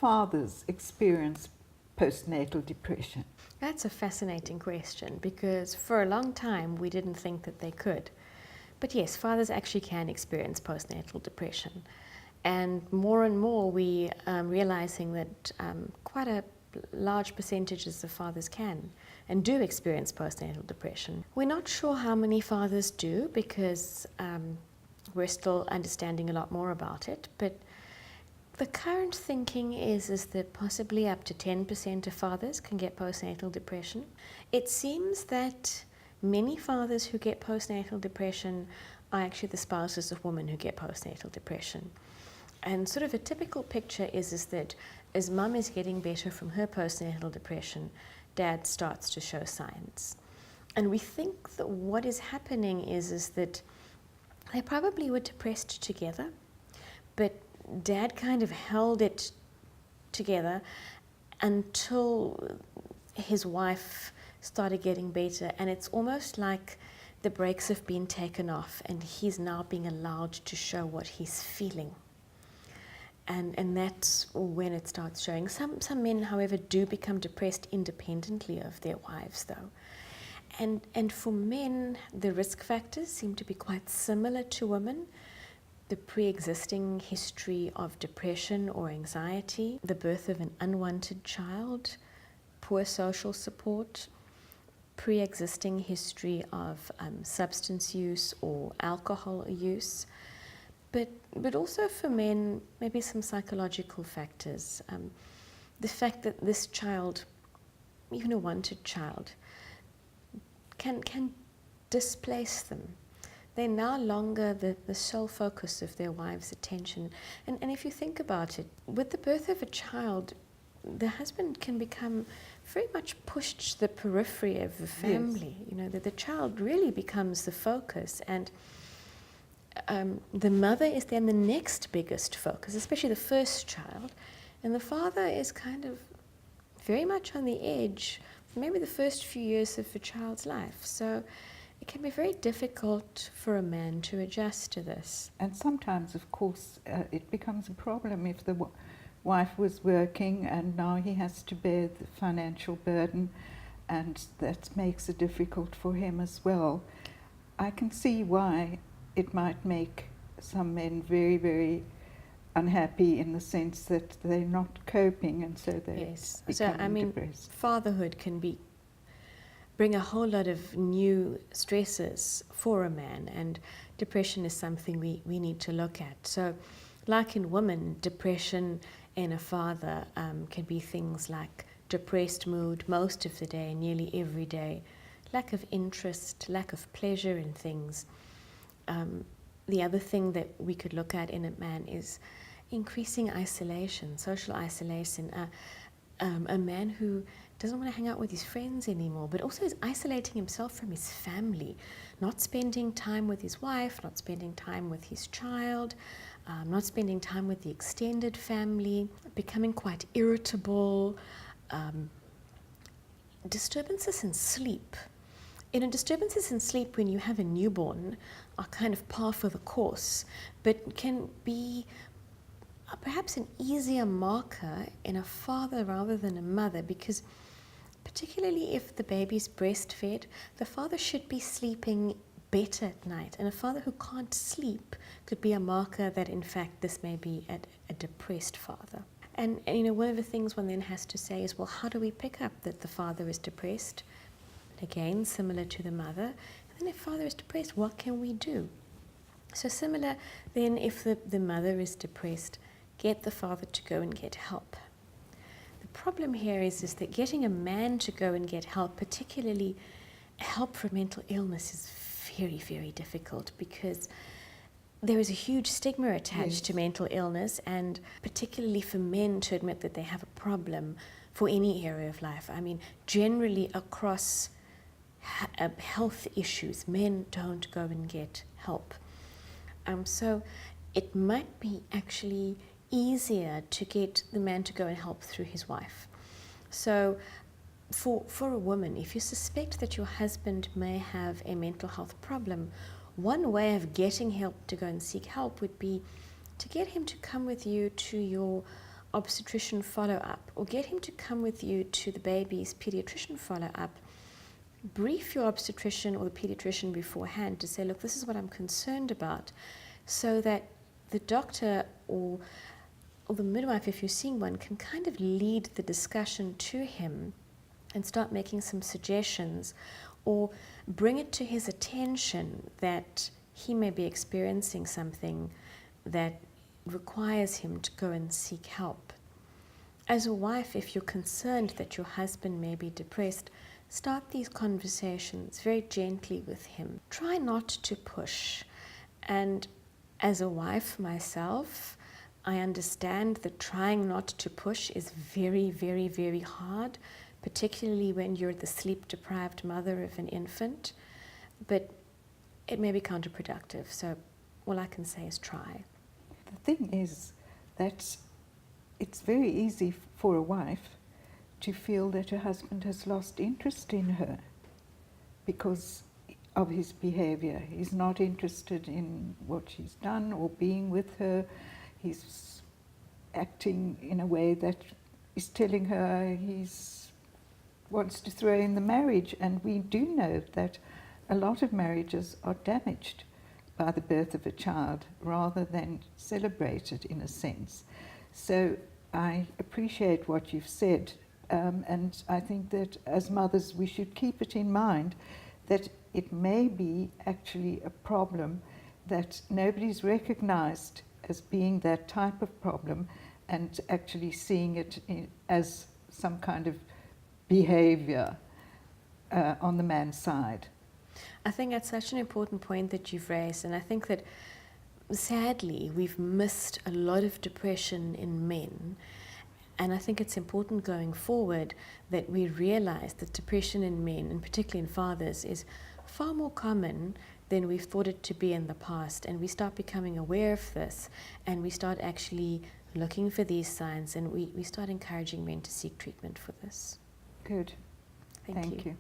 fathers experience postnatal depression? That's a fascinating question, because for a long time we didn't think that they could. But yes, fathers actually can experience postnatal depression. And more we realizing that quite a large percentages of fathers can and do experience postnatal depression. We're not sure how many fathers do, because we're still understanding a lot more about it. But the current thinking is that possibly up to 10% of fathers can get postnatal depression. It seems that many fathers who get postnatal depression are actually the spouses of women who get postnatal depression. And sort of a typical picture is that as mum is getting better from her postnatal depression, dad starts to show signs. And we think that what is happening is that they probably were depressed together, but dad kind of held it together until his wife started getting better, and it's almost like the brakes have been taken off and he's now being allowed to show what he's feeling. And that's when it starts showing. Some men, however, do become depressed independently of their wives, though. And for men, the risk factors seem to be quite similar to women. The pre-existing history of depression or anxiety, the birth of an unwanted child, poor social support, pre-existing history of substance use or alcohol use, but also for men, maybe some psychological factors. The fact that this child, even a wanted child, can displace them. They're no longer the sole focus of their wife's attention. And if you think about it, with the birth of a child, the husband can become very much pushed to the periphery of the family. Yes. You know, that the child really becomes the focus, and the mother is then the next biggest focus, especially the first child, and the father is kind of very much on the edge for maybe the first few years of the child's life. So it can be very difficult for a man to adjust to this. And sometimes, of course, it becomes a problem if the wife was working and now he has to bear the financial burden, and that makes it difficult for him as well. I can see why it might make some men very, very unhappy, in the sense that they're not coping, and so they're becoming depressed. Fatherhood can bring a whole lot of new stresses for a man, and depression is something we need to look at. So like in women, depression in a father can be things like depressed mood most of the day, nearly every day, lack of interest, lack of pleasure in things. The other thing that we could look at in a man is increasing isolation, social isolation. A man who doesn't want to hang out with his friends anymore, but also is isolating himself from his family, not spending time with his wife, not spending time with his child, not spending time with the extended family, becoming quite irritable, disturbances in sleep. Disturbances in sleep when you have a newborn are kind of par for the course, but can be perhaps an easier marker in a father rather than a mother, because particularly if the baby's breastfed, the father should be sleeping better at night, and a father who can't sleep could be a marker that in fact this may be a depressed father. And one of the things one then has to say is, well, how do we pick up that the father is depressed? Again, similar to the mother. And then if father is depressed, what can we do? So similar then, if the mother is depressed, get the father to go and get help. The problem here is that getting a man to go and get help, particularly help for mental illness, is very, very difficult, because there is a huge stigma attached to mental illness, and particularly for men to admit that they have a problem for any area of life. I mean, generally across health issues, men don't go and get help. So it might be actually easier to get the man to go and help through his wife. So for a woman, if you suspect that your husband may have a mental health problem, one way of getting help to go and seek help would be to get him to come with you to your obstetrician follow-up, or get him to come with you to the baby's pediatrician follow-up. Brief your obstetrician or the pediatrician beforehand to say, look, this is what I'm concerned about, so that the doctor or the midwife, if you're seeing one, can kind of lead the discussion to him and start making some suggestions, or bring it to his attention that he may be experiencing something that requires him to go and seek help. As a wife, if you're concerned that your husband may be depressed, start these conversations very gently with him. Try not to push. And as a wife myself, I understand that trying not to push is very, very, very hard, particularly when you're the sleep-deprived mother of an infant, but it may be counterproductive. So all I can say is try. The thing is that it's very easy for a wife to feel that her husband has lost interest in her because of his behavior. He's not interested in what she's done or being with her. He's acting in a way that is telling her he wants to throw in the marriage. And we do know that a lot of marriages are damaged by the birth of a child rather than celebrated, in a sense. So I appreciate what you've said, and I think that as mothers we should keep it in mind that it may be actually a problem that nobody's recognized as being that type of problem, and actually seeing it as some kind of behavior on the man's side. I think that's such an important point that you've raised, and I think that sadly we've missed a lot of depression in men, and I think it's important going forward that we realize that depression in men, and particularly in fathers, is far more common than we've thought it to be in the past, and we start becoming aware of this, and we start actually looking for these signs, and we start encouraging men to seek treatment for this. Good. Thank you. You.